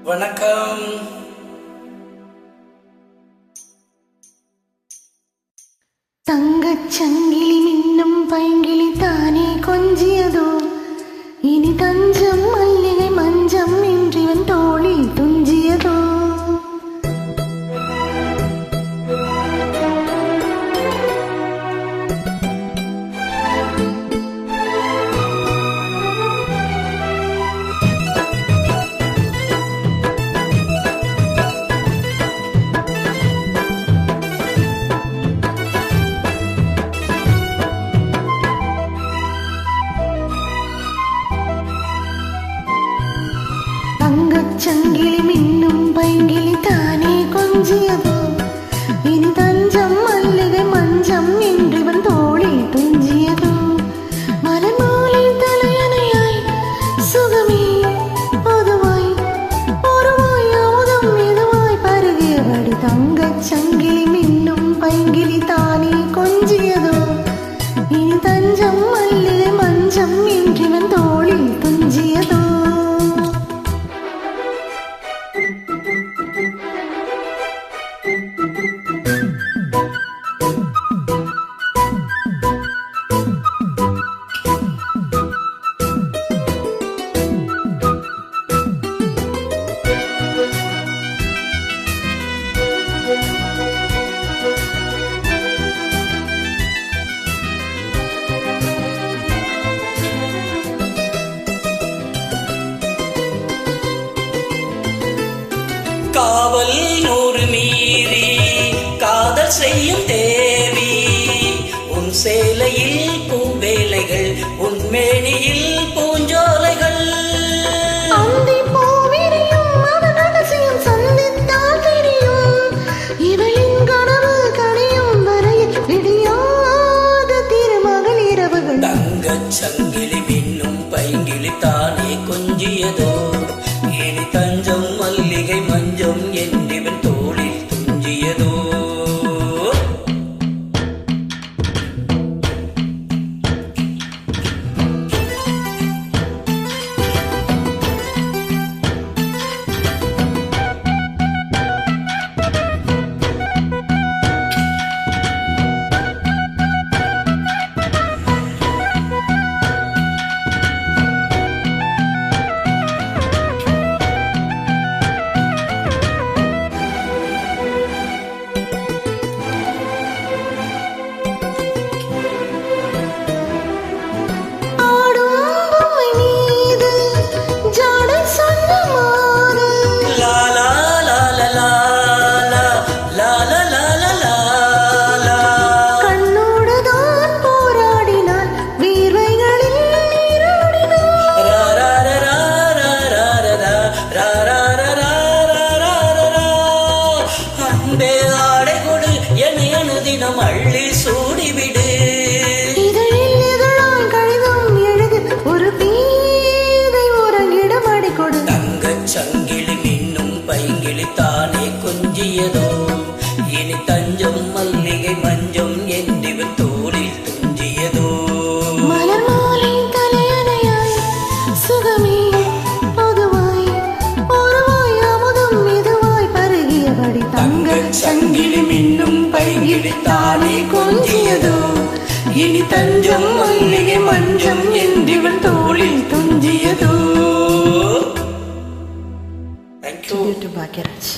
வணக்கம். தங்கச் சங்கிலி மின்னும் பைங்கிளி தானே கொஞ்சியதோ, இனி தஞ்சம் மல்லிகை மஞ்சம் இன்றிவன் தோளில் துஞ்சியதோ. சங்கிலி மின்னும் பைங்கிளி தானே கொஞ்சியதோ, இனி தஞ்சம் மல்லிகை மஞ்சம் என்றிவன் தோளில் துஞ்சியதோ. மலர் மாலை தலையணையாய் சுகமே பொதுவாய் ஒருவாய் அமுதம் மெதுவாய் பருகியபடி தங்கச் சங்கிலி மின்னும் பைங்கிளி தானே கொஞ்சியதோ, இனி தஞ்சம் மல்லிகை மஞ்சம் என்றிவன் தோளில் துஞ்சியதோ. காவல் 100 மீறி காதல் செய்யும் தேவி, உன் சேலையில் பூவேலைகள், உன் மேனியில் பூஞ்சோலைகள். தங்கச் சங்கிலி மின்னும் பைங்கிளி தானே கொஞ்சியதோ, இனி தஞ்சம் மல்லிகை மஞ்சம் என்றிவன் தோளில் துஞ்சியதோ. தினம் அள்ளி சூடிவிடு. இதழில் இதழாய் கடிதம் எழுது, ஒரு பீதை உறங்கிடம் அடிக்கொடு. தங்கச் சங்கிலி மின்னும் பைங்கிளி தானே கொஞ்சியதோ, இனி தஞ்சம் மல்லிகை மஞ்சம் என்றிவன் தோளில் துஞ்சியதோ. மலர் மாலை தலையணையாய் சுகமே பொதுவாய் ஒருவாய் அமுதம் மெதுவாய் பருகியபடி தங்கச் சங்கிலி மின்னும் பைங்கிளி தானே கொஞ்சியதோ, இனி தஞ்சம் மல்லிகை மஞ்சம் என்றிவன் தோளில் துஞ்சியதோ. Thank you. பாக்யராஜ்.